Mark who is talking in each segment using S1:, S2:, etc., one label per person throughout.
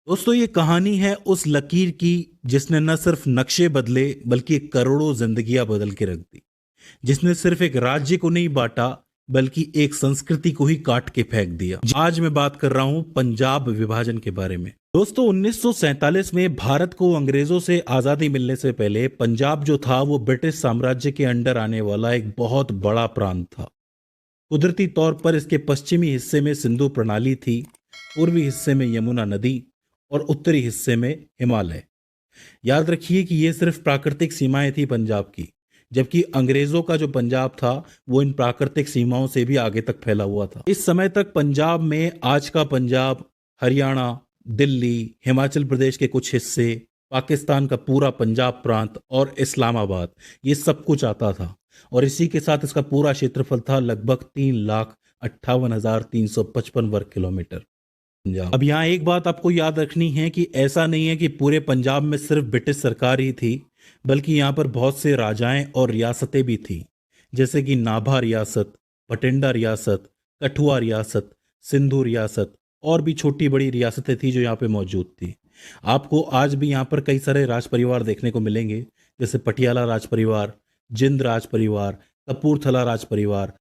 S1: दोस्तों ये कहानी है उस लकीर की जिसने न सिर्फ नक्शे बदले बल्कि करोड़ों जिंदगियां बदल के रख दी। जिसने सिर्फ एक राज्य को नहीं बांटा बल्कि एक संस्कृति को ही काट के फेंक दिया। आज मैं बात कर रहा हूं पंजाब विभाजन के बारे में। दोस्तों 1947 में भारत को अंग्रेजों से आजादी मिलने से पहले पंजाब जो था वो ब्रिटिश साम्राज्य के अंडर आने वाला एक बहुत बड़ा प्रांत था। कुदरती तौर पर इसके पश्चिमी हिस्से में सिंधु प्रणाली थी, पूर्वी हिस्से में यमुना नदी और उत्तरी हिस्से में हिमालय। याद रखिए कि ये सिर्फ प्राकृतिक सीमाएं थी पंजाब की, जबकि अंग्रेजों का जो पंजाब था वो इन प्राकृतिक सीमाओं से भी आगे तक फैला हुआ था। इस समय तक पंजाब में आज का पंजाब, हरियाणा, दिल्ली, हिमाचल प्रदेश के कुछ हिस्से, पाकिस्तान का पूरा पंजाब प्रांत और इस्लामाबाद, ये सब कुछ आता था। और इसी के साथ इसका पूरा क्षेत्रफल था लगभग 3,58,355 वर्ग किलोमीटर। पंजाब। अब यहाँ एक बात आपको याद रखनी है कि ऐसा नहीं है कि पूरे पंजाब में सिर्फ ब्रिटिश सरकार ही थी, बल्कि यहाँ पर बहुत से राजाएं और रियासतें भी थी, जैसे कि नाभा रियासत, भटिंडा रियासत, कठुआ रियासत, सिंधु रियासत और भी छोटी बड़ी रियासतें थी जो यहाँ पे मौजूद थी। आपको आज भी यहाँ पर कई सारे राज परिवार देखने को मिलेंगे, जैसे पटियाला राज परिवार, जिंद राज परिवार, कपूरथला राज परिवार।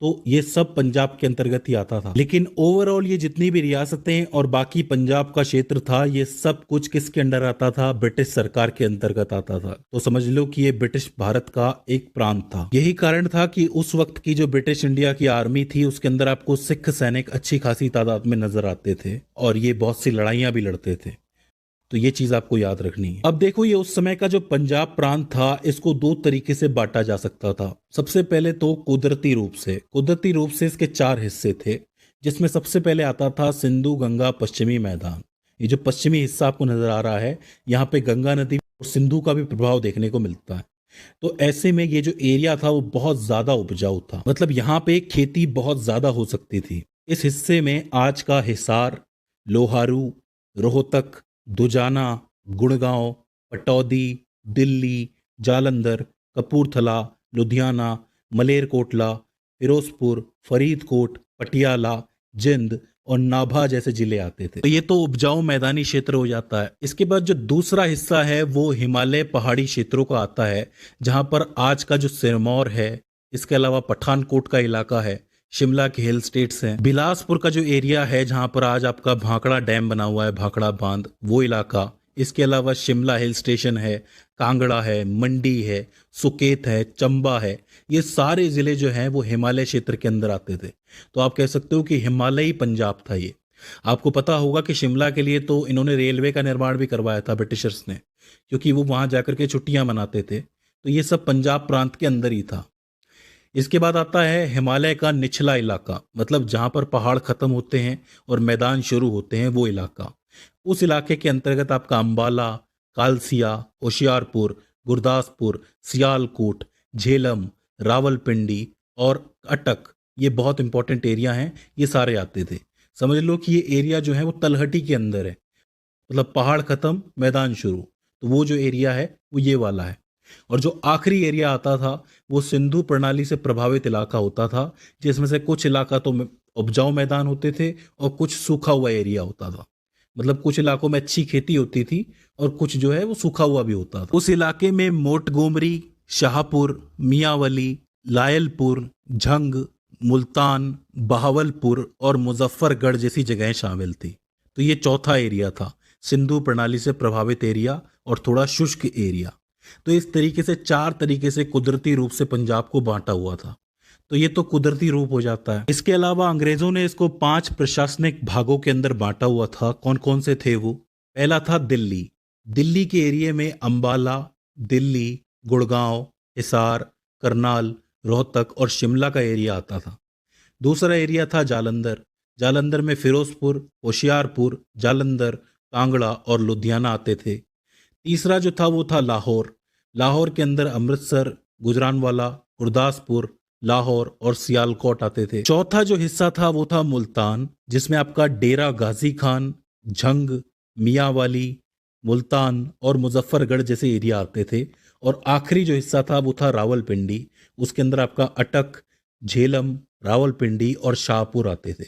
S1: तो ये सब पंजाब के अंतर्गत ही आता था। लेकिन ओवरऑल ये जितनी भी रियासतें और बाकी पंजाब का क्षेत्र था, ये सब कुछ किसके अंडर आता था? ब्रिटिश सरकार के अंतर्गत आता था। तो समझ लो कि ये ब्रिटिश भारत का एक प्रांत था। यही कारण था कि उस वक्त की जो ब्रिटिश इंडिया की आर्मी थी उसके अंदर आपको सिख सैनिक अच्छी खासी तादाद में नजर आते थे और ये बहुत सी लड़ाइयां भी लड़ते थे। तो ये चीज आपको याद रखनी है। अब देखो, ये उस समय का जो पंजाब प्रांत था इसको दो तरीके से बांटा जा सकता था। सबसे पहले तो कुदरती रूप से इसके चार हिस्से थे, जिसमें सबसे पहले आता था सिंधु गंगा पश्चिमी मैदान। ये जो पश्चिमी हिस्सा आपको नजर आ रहा है, यहाँ पे गंगा नदी और सिंधु का भी प्रभाव देखने को मिलता है। तो ऐसे में ये जो एरिया था वो बहुत ज्यादा उपजाऊ था, मतलब यहाँ पे खेती बहुत ज्यादा हो सकती थी। इस हिस्से में आज का हिसार, लोहारू, रोहतक, दुजाना, गुड़गांव, पटौदी, दिल्ली, जालंधर, कपूरथला, लुधियाना, मलेरकोटला, फिरोजपुर, फरीदकोट, पटियाला, जिंद और नाभा जैसे जिले आते थे। तो ये तो उपजाऊ मैदानी क्षेत्र हो जाता है। इसके बाद जो दूसरा हिस्सा है वो हिमालय पहाड़ी क्षेत्रों का आता है, जहां पर आज का जो सिरमौर है, इसके अलावा पठानकोट का इलाका है, शिमला के हिल स्टेट्स हैं, बिलासपुर का जो एरिया है जहां पर आज आपका भाखड़ा डैम बना हुआ है, भाखड़ा बांध, वो इलाका। इसके अलावा शिमला हिल स्टेशन है, कांगड़ा है, मंडी है, सुकेत है, चंबा है। ये सारे जिले जो हैं वो हिमालय क्षेत्र के अंदर आते थे। तो आप कह सकते हो कि हिमालयी पंजाब था ये। आपको पता होगा कि शिमला के लिए तो इन्होंने रेलवे का निर्माण भी करवाया था ब्रिटिशर्स ने, क्योंकि वो वहां जाकर के छुट्टियां मनाते थे। तो ये सब पंजाब प्रांत के अंदर ही था। इसके बाद आता है हिमालय का निचला इलाका, मतलब जहां पर पहाड़ खत्म होते हैं और मैदान शुरू होते हैं, वो इलाका। उस इलाके के अंतर्गत आपका अंबाला, कालसिया, होशियारपुर, गुरदासपुर, सियालकोट, झेलम, रावलपिंडी और अटक, ये बहुत इंपॉर्टेंट एरिया हैं, ये सारे आते थे। समझ लो कि ये एरिया जो है वो तलहटी के अंदर है, मतलब पहाड़ खत्म मैदान शुरू। तो वो जो एरिया है वो ये वाला है। और जो आखिरी एरिया आता था वो सिंधु प्रणाली से प्रभावित इलाका होता था, जिसमें से कुछ इलाका तो उपजाऊ मैदान होते थे और कुछ सूखा हुआ एरिया होता था। मतलब कुछ इलाकों में अच्छी खेती होती थी और कुछ जो है वो सूखा हुआ भी होता था। उस इलाके में मोटगोमरी, शाहपुर, मियावली, लायलपुर, झंग, मुल्तान, बहावलपुर और मुजफ्फरगढ़ जैसी जगहें शामिल थी। तो ये चौथा एरिया था, सिंधु प्रणाली से प्रभावित एरिया और थोड़ा शुष्क एरिया। तो इस तरीके से चार तरीके से कुदरती रूप से पंजाब को बांटा हुआ था। तो ये तो कुदरती रूप हो जाता है। इसके अलावा अंग्रेजों ने इसको 5 प्रशासनिक भागों के अंदर बांटा हुआ था। कौन कौन से थे वो? पहला था दिल्ली। दिल्ली के एरिया में अंबाला, दिल्ली, गुड़गांव, हिसार, करनाल, रोहतक और शिमला का एरिया आता था। दूसरा एरिया था जालंधर। जालंधर में फिरोजपुर, होशियारपुर, जालंधर, कांगड़ा और लुधियाना आते थे। तीसरा जो था वो था लाहौर। लाहौर के अंदर अमृतसर, गुजरानवाला, गुरदासपुर, लाहौर और सियालकोट आते थे। चौथा जो हिस्सा था वो था मुल्तान, जिसमें आपका डेरा गाजी खान, झंग, मियावाली, मुल्तान और मुजफ्फरगढ़ जैसे एरिया आते थे। और आखिरी जो हिस्सा था वो था रावलपिंडी। उसके अंदर आपका अटक, झेलम, रावलपिंडी और शाहपुर आते थे।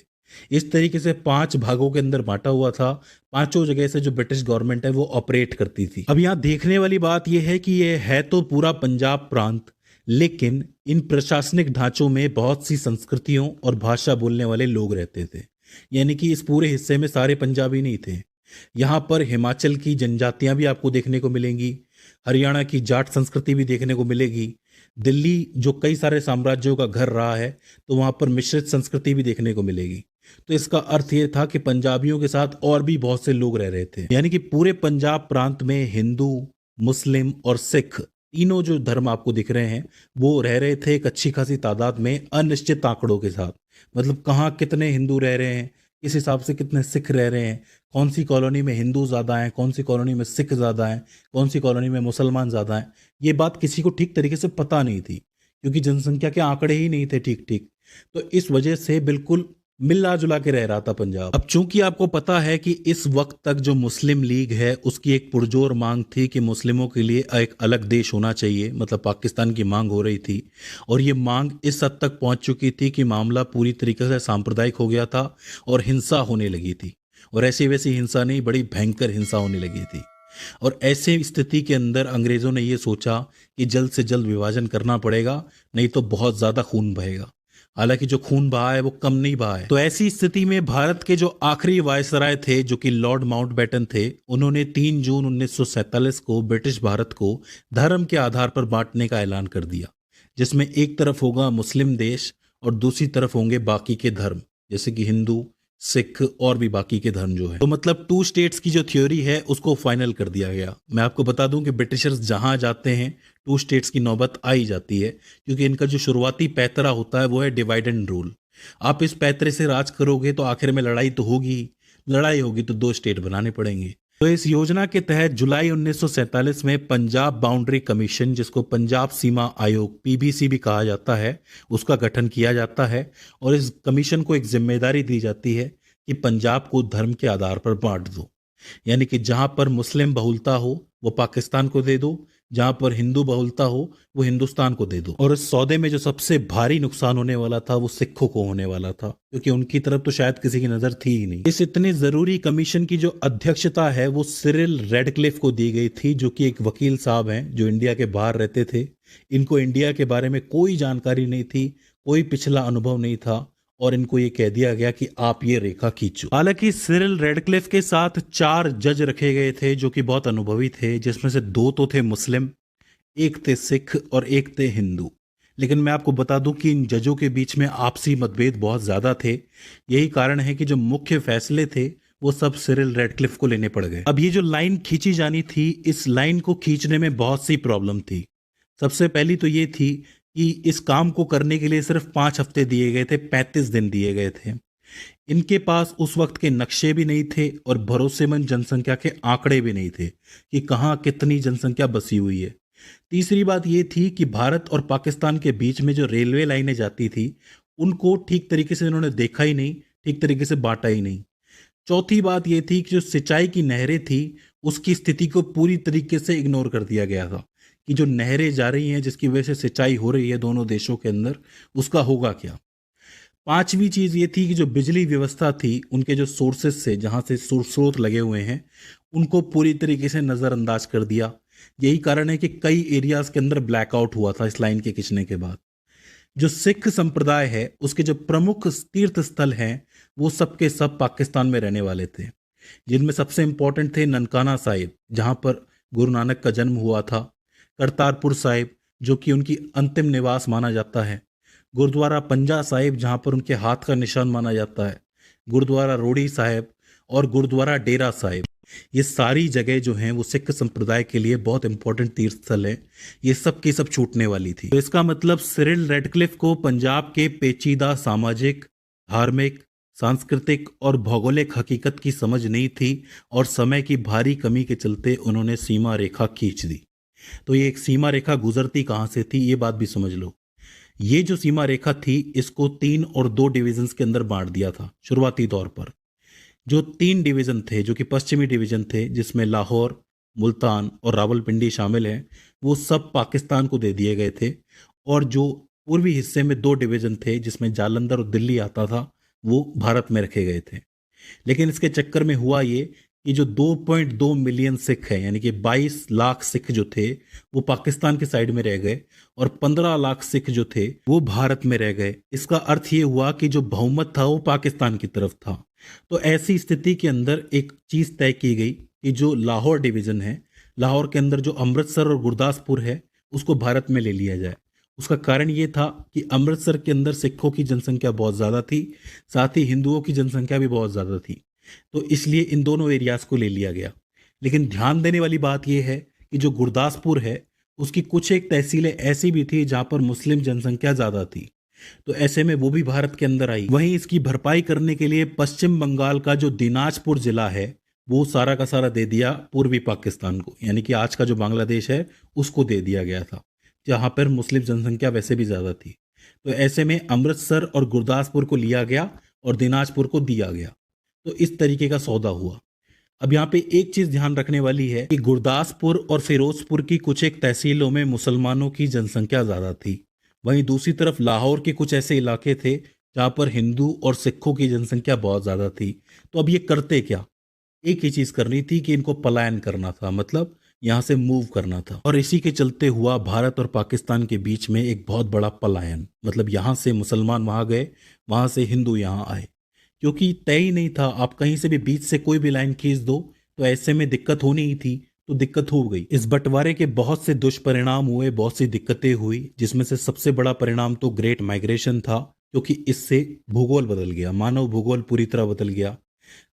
S1: इस तरीके से 5 भागों के अंदर बांटा हुआ था। पांचों जगह से जो ब्रिटिश गवर्नमेंट है वो ऑपरेट करती थी। अब यहाँ देखने वाली बात यह है कि ये है तो पूरा पंजाब प्रांत, लेकिन इन प्रशासनिक ढांचों में बहुत सी संस्कृतियों और भाषा बोलने वाले लोग रहते थे। यानी कि इस पूरे हिस्से में सारे पंजाबी नहीं थे। यहाँ पर हिमाचल की जनजातियां भी आपको देखने को मिलेंगी, हरियाणा की जाट संस्कृति भी देखने को मिलेगी। दिल्ली जो कई सारे साम्राज्यों का घर रहा है, तो वहां पर मिश्रित संस्कृति भी देखने को मिलेगी। तो इसका अर्थ ये था कि पंजाबियों के साथ और भी बहुत से लोग रह रहे थे। यानी कि पूरे पंजाब प्रांत में हिंदू, मुस्लिम और सिख तीनों जो धर्म आपको दिख रहे हैं वो रह रहे थे एक अच्छी खासी तादाद में, अनिश्चित आंकड़ों के साथ। मतलब कहाँ कितने हिंदू रह रहे हैं, किस हिसाब से कितने सिख रह रहे हैं, कौन सी कॉलोनी में हिंदू ज़्यादा हैं, कौन सी कॉलोनी में सिख ज़्यादा हैं, कौन सी कॉलोनी में मुसलमान ज़्यादा हैं, ये बात किसी को ठीक तरीके से पता नहीं थी, क्योंकि जनसंख्या के आंकड़े ही नहीं थे ठीक ठीक। तो इस वजह से बिल्कुल मिला जुला के रह रहा था पंजाब। अब चूंकि आपको पता है कि इस वक्त तक जो मुस्लिम लीग है उसकी एक पुरजोर मांग थी कि मुस्लिमों के लिए एक अलग देश होना चाहिए, मतलब पाकिस्तान की मांग हो रही थी। और ये मांग इस हद तक पहुंच चुकी थी कि मामला पूरी तरीके से सांप्रदायिक हो गया था और हिंसा होने लगी थी। और ऐसी वैसी हिंसा नहीं, बड़ी भयंकर हिंसा होने लगी थी। और ऐसे स्थिति के अंदर अंग्रेजों ने ये सोचा कि जल्द से जल्द विभाजन करना पड़ेगा, नहीं तो बहुत ज्यादा खून बहेगा। हालांकि जो खून बहा है वो कम नहीं बहा है। तो ऐसी स्थिति में भारत के जो आखिरी वायसराय थे, जो कि लॉर्ड माउंटबेटन थे, उन्होंने 3 जून 1947 को ब्रिटिश भारत को धर्म के आधार पर बांटने का ऐलान कर दिया, जिसमें एक तरफ होगा मुस्लिम देश और दूसरी तरफ होंगे बाकी के धर्म, जैसे कि हिंदू, सिख और भी बाकी के धर्म जो है। तो मतलब 2 स्टेट्स की जो थ्योरी है उसको फाइनल कर दिया गया। मैं आपको बता दूं कि ब्रिटिशर्स जहां जाते हैं 2 स्टेट्स की नौबत आ ही जाती है, क्योंकि इनका जो शुरुआती पैतरा होता है वो है डिवाइड एंड रूल। आप इस पैतरे से राज करोगे तो आखिर में लड़ाई तो होगी ही। लड़ाई होगी तो 2 स्टेट बनाने पड़ेंगे। तो इस योजना के तहत जुलाई 1947 में पंजाब बाउंड्री कमीशन, जिसको पंजाब सीमा आयोग पीबीसी भी कहा जाता है, उसका गठन किया जाता है। और इस कमीशन को एक जिम्मेदारी दी जाती है कि पंजाब को धर्म के आधार पर बांट दो। यानी कि जहां पर मुस्लिम बहुलता हो वो पाकिस्तान को दे दो, जहां पर हिंदू बहुलता हो वो हिंदुस्तान को दे दो। और इस सौदे में जो सबसे भारी नुकसान होने वाला था वो सिखों को होने वाला था, क्योंकि उनकी तरफ तो शायद किसी की नजर थी ही नहीं। इस इतनी जरूरी कमीशन की जो अध्यक्षता है वो सिरिल रेडक्लिफ को दी गई थी, जो कि एक वकील साहब हैं जो इंडिया के बाहर रहते थे। इनको इंडिया के बारे में कोई जानकारी नहीं थी, कोई पिछला अनुभव नहीं था, और इनको ये कह दिया गया कि आप ये रेखा खींचो। हालांकि सिरिल रेडक्लिफ के साथ 4 जज रखे गए थे जो कि बहुत अनुभवी थे, जिसमें से 2 तो थे मुस्लिम, एक थे सिख और एक थे हिंदू। लेकिन मैं आपको बता दूं कि इन जजों के बीच में आपसी मतभेद बहुत ज्यादा थे। यही कारण है कि जो मुख्य फैसले थे वो सब सिरिल रेडक्लिफ को लेने पड़ गए। अब ये जो लाइन खींची जानी थी, इस लाइन को खींचने में बहुत सी प्रॉब्लम थी। सबसे पहली तो ये थी कि इस काम को करने के लिए सिर्फ 5 हफ्ते दिए गए थे, 35 दिन दिए गए थे। इनके पास उस वक्त के नक्शे भी नहीं थे और भरोसेमंद जनसंख्या के आंकड़े भी नहीं थे कि कहाँ कितनी जनसंख्या बसी हुई है। तीसरी बात ये थी कि भारत और पाकिस्तान के बीच में जो रेलवे लाइनें जाती थी उनको ठीक तरीके से इन्होंने देखा ही नहीं, ठीक तरीके से बांटा ही नहीं। चौथी बात ये थी कि जो सिंचाई की नहरें थी उसकी स्थिति को पूरी तरीके से इग्नोर कर दिया गया था कि जो नहरें जा रही हैं जिसकी वजह से सिंचाई हो रही है दोनों देशों के अंदर, उसका होगा क्या। पांचवी चीज ये थी कि जो बिजली व्यवस्था थी, उनके जो सोर्सेस से जहां से स्रोत लगे हुए हैं, उनको पूरी तरीके से नजरअंदाज कर दिया। यही कारण है कि कई एरियाज के अंदर ब्लैकआउट हुआ था इस लाइन के खिंचने के बाद। जो सिख संप्रदाय है उसके जो प्रमुख तीर्थ स्थल हैं वो सब के सब पाकिस्तान में रहने वाले थे, जिनमें सबसे इंपॉर्टेंट थे ननकाना साहिब, जहां पर गुरु नानक का जन्म हुआ था, करतारपुर साहिब जो कि उनकी अंतिम निवास माना जाता है, गुरुद्वारा पंजा साहिब जहां पर उनके हाथ का निशान माना जाता है, गुरुद्वारा रोड़ी साहिब और गुरुद्वारा डेरा साहिब। ये सारी जगह जो हैं वो सिख संप्रदाय के लिए बहुत इंपॉर्टेंट तीर्थ स्थल है। ये सब की सब छूटने वाली थी। तो इसका मतलब सिरिल रेडक्लिफ को पंजाब के पेचीदा सामाजिक, धार्मिक, सांस्कृतिक और भौगोलिक हकीकत की समझ नहीं थी और समय की भारी कमी के चलते उन्होंने सीमा रेखा खींच दी। तो ये एक सीमा रेखा गुजरती कहाँ से थी ये बात भी समझ लो। ये जो सीमा रेखा थी इसको 3 और 2 डिविजन्स के अंदर बांट दिया था शुरुआती तौर पर। जो 3 डिवीजन थे जो कि पश्चिमी डिवीजन थे, जिसमें लाहौर, मुल्तान और रावलपिंडी शामिल हैं, वो सब पाकिस्तान को दे दिए गए थे। और जो पूर्वी हिस्से में 2 डिवीजन थे जिसमें जालंधर और दिल्ली आता था, वो भारत में रखे गए थे। लेकिन इसके चक्कर में हुआ ये कि जो 2.2 मिलियन सिख है, यानी कि 22 लाख सिख जो थे वो पाकिस्तान के साइड में रह गए और 15 लाख सिख जो थे वो भारत में रह गए। इसका अर्थ ये हुआ कि जो बहुमत था वो पाकिस्तान की तरफ था। तो ऐसी स्थिति के अंदर एक चीज तय की गई कि जो लाहौर डिवीजन है, लाहौर के अंदर जो अमृतसर और गुरदासपुर है उसको भारत में ले लिया जाए। उसका कारण ये था कि अमृतसर के अंदर सिखों की जनसंख्या बहुत ज़्यादा थी, साथ ही हिंदुओं की जनसंख्या भी बहुत ज़्यादा थी, तो इसलिए इन दोनों एरियाज को ले लिया गया। लेकिन ध्यान देने वाली बात यह है कि जो गुरदासपुर है उसकी कुछ एक तहसीलें ऐसी भी थी जहां पर मुस्लिम जनसंख्या ज़्यादा थी, तो ऐसे में वो भी भारत के अंदर आई। वहीं इसकी भरपाई करने के लिए पश्चिम बंगाल का जो दिनाजपुर जिला है वो सारा का सारा दे दिया पूर्वी पाकिस्तान को, यानी कि आज का जो बांग्लादेश है उसको दे दिया गया था, जहां पर मुस्लिम जनसंख्या वैसे भी ज़्यादा थी। तो ऐसे में अमृतसर और गुरदासपुर को लिया गया और दिनाजपुर को दिया गया। तो इस तरीके का सौदा हुआ। अब यहाँ पे एक चीज ध्यान रखने वाली है कि गुरदासपुर और फिरोजपुर की कुछ एक तहसीलों में मुसलमानों की जनसंख्या ज्यादा थी, वहीं दूसरी तरफ लाहौर के कुछ ऐसे इलाके थे जहां पर हिंदू और सिखों की जनसंख्या बहुत ज्यादा थी। तो अब ये करते क्या, एक ही चीज करनी थी कि इनको पलायन करना था, मतलब यहाँ से मूव करना था। और इसी के चलते हुआ भारत और पाकिस्तान के बीच में एक बहुत बड़ा पलायन, मतलब यहाँ से मुसलमान वहां गए, वहां से हिंदू यहाँ आए, क्योंकि तय ही नहीं था। आप कहीं से भी बीच से कोई भी लाइन खींच दो तो ऐसे में दिक्कत होनी ही थी, तो दिक्कत हो गई। इस बंटवारे के बहुत से दुष्परिणाम हुए, बहुत सी दिक्कतें हुई, जिसमें से सबसे बड़ा परिणाम तो ग्रेट माइग्रेशन था, क्योंकि इससे भूगोल बदल गया, मानव भूगोल पूरी तरह बदल गया।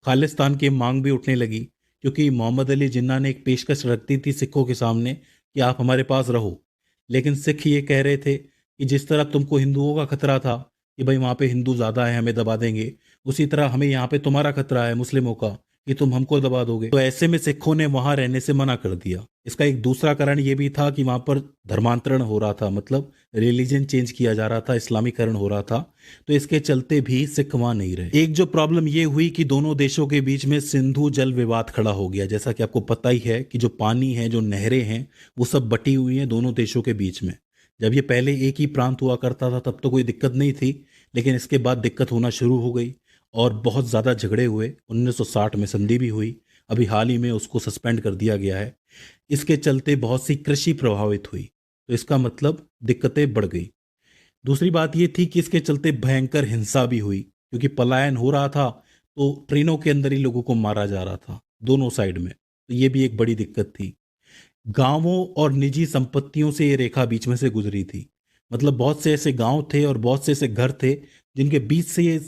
S1: खालिस्तान की मांग भी उठने लगी, क्योंकि मोहम्मद अली जिन्ना ने एक पेशकश रख दी थी सिखों के सामने कि आप हमारे पास रहो। लेकिन सिख ये कह रहे थे कि जिस तरह तुमको हिंदुओं का खतरा था कि भाई वहाँ पे हिंदू ज़्यादा है हमें दबा देंगे, उसी तरह हमें यहाँ पे तुम्हारा खतरा है मुस्लिमों का कि तुम हमको दबा दोगे। तो ऐसे में सिखों ने वहाँ रहने से मना कर दिया। इसका एक दूसरा कारण ये भी था कि वहाँ पर धर्मांतरण हो रहा था, मतलब रिलीजन चेंज किया जा रहा था, इस्लामीकरण हो रहा था, तो इसके चलते भी सिख वहाँ नहीं रहे। एक जो प्रॉब्लम ये हुई कि दोनों देशों के बीच में सिंधु जल विवाद खड़ा हो गया। जैसा कि आपको पता ही है कि जो पानी है, जो नहरें हैं, वो सब बटी हुई हैं दोनों देशों के बीच में। जब ये पहले एक ही प्रांत हुआ करता था तब तो कोई दिक्कत नहीं थी, लेकिन इसके बाद दिक्कत होना शुरू हो गई और बहुत ज़्यादा झगड़े हुए। 1960 में संधि भी हुई, अभी हाल ही में उसको सस्पेंड कर दिया गया है। इसके चलते बहुत सी कृषि प्रभावित हुई, तो इसका मतलब दिक्कतें बढ़ गई। दूसरी बात ये थी कि इसके चलते भयंकर हिंसा भी हुई, क्योंकि पलायन हो रहा था तो ट्रेनों के अंदर ही लोगों को मारा जा रहा था दोनों साइड में, तो ये भी एक बड़ी दिक्कत थी। गांवों और निजी संपत्तियों से ये रेखा बीच में से गुजरी थी, मतलब बहुत से ऐसे गांव थे और बहुत से ऐसे घर थे जिनके बीच से ये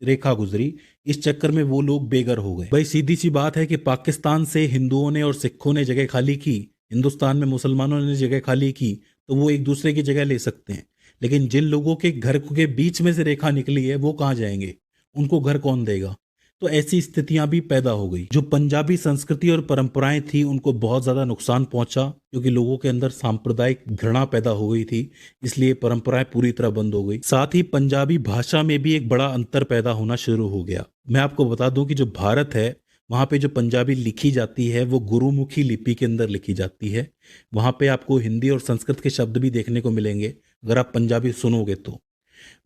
S1: रेखा गुजरी। इस चक्कर में वो लोग बेघर हो गए। भाई सीधी सी बात है कि पाकिस्तान से हिंदुओं ने और सिखों ने जगह खाली की, हिंदुस्तान में मुसलमानों ने जगह खाली की, तो वो एक दूसरे की जगह ले सकते हैं। लेकिन जिन लोगों के घर के बीच में से रेखा निकली है वो कहाँ जाएंगे, उनको घर कौन देगा। तो ऐसी स्थितियां भी पैदा हो गई। जो पंजाबी संस्कृति और परंपराएं थी उनको बहुत ज्यादा नुकसान पहुंचा, क्योंकि लोगों के अंदर सांप्रदायिक घृणा पैदा हो गई थी, इसलिए परंपराएं पूरी तरह बंद हो गई। साथ ही पंजाबी भाषा में भी एक बड़ा अंतर पैदा होना शुरू हो गया। मैं आपको बता दूं कि जो भारत है वहां पे जो पंजाबी लिखी जाती है वो गुरुमुखी लिपि के अंदर लिखी जाती है। वहां पे आपको हिंदी और संस्कृत के शब्द भी देखने को मिलेंगे अगर आप पंजाबी सुनोगे तो।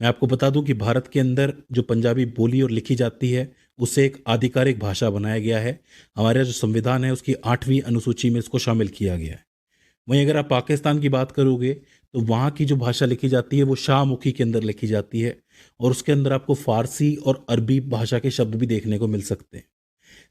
S1: मैं आपको बता दूं कि भारत के अंदर जो पंजाबी बोली और लिखी जाती है उसे एक आधिकारिक भाषा बनाया गया है। हमारा जो संविधान है उसकी 8वीं अनुसूची में इसको शामिल किया गया है। वहीं अगर आप पाकिस्तान की बात करोगे तो वहाँ की जो भाषा लिखी जाती है वो शाहमुखी के अंदर लिखी जाती है, और उसके अंदर आपको फारसी और अरबी भाषा के शब्द भी देखने को मिल सकते हैं।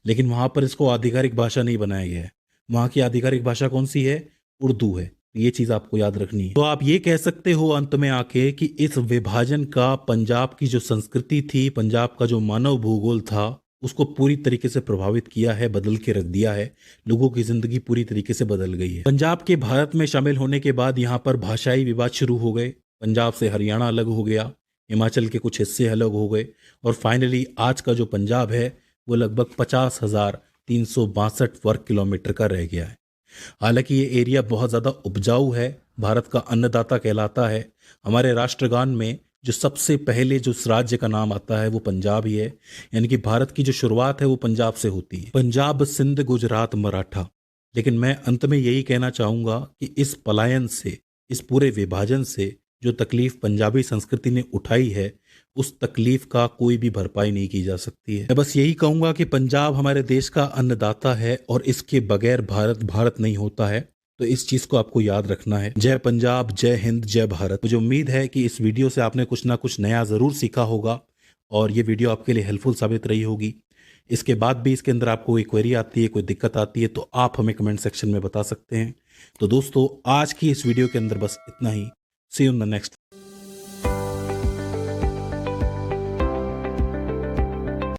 S1: लेकिन वहाँ पर इसको आधिकारिक भाषा नहीं बनाया गया है। वहाँ की आधिकारिक भाषा कौन सी है? उर्दू है। ये चीज आपको याद रखनी है। तो आप ये कह सकते हो अंत में आके कि इस विभाजन का पंजाब की जो संस्कृति थी, पंजाब का जो मानव भूगोल था, उसको पूरी तरीके से प्रभावित किया है, बदल के रख दिया है। लोगों की जिंदगी पूरी तरीके से बदल गई है। पंजाब के भारत में शामिल होने के बाद यहाँ पर भाषाई विवाद शुरू हो गए। पंजाब से हरियाणा अलग हो गया, हिमाचल के कुछ हिस्से अलग हो गए, और फाइनली आज का जो पंजाब है वो लगभग 50,362 वर्ग किलोमीटर का रह गया है। हालांकि ये एरिया बहुत ज़्यादा उपजाऊ है, भारत का अन्नदाता कहलाता है। हमारे राष्ट्रगान में जो सबसे पहले जो राज्य का नाम आता है वो पंजाब ही है, यानी कि भारत की जो शुरुआत है वो पंजाब से होती है। पंजाब, सिंध, गुजरात, मराठा। लेकिन मैं अंत में यही कहना चाहूँगा कि इस पलायन से, इस पूरे विभाजन से जो तकलीफ पंजाबी संस्कृति ने उठाई है उस तकलीफ का कोई भी भरपाई नहीं की जा सकती है। मैं बस यही कहूंगा कि पंजाब हमारे देश का अन्नदाता है और इसके बगैर भारत भारत नहीं होता है। तो इस चीज को आपको याद रखना है। जय पंजाब, जय हिंद, जय भारत। मुझे उम्मीद है कि इस वीडियो से आपने कुछ ना कुछ नया जरूर सीखा होगा और ये वीडियो आपके लिए हेल्पफुल साबित रही होगी। इसके बाद भी इसके अंदर आपको कोई क्वेरी आती है, कोई दिक्कत आती है, तो आप हमें कमेंट सेक्शन में बता सकते हैं। तो दोस्तों, आज की इस वीडियो के अंदर बस इतना ही। सी यू इन द नेक्स्ट।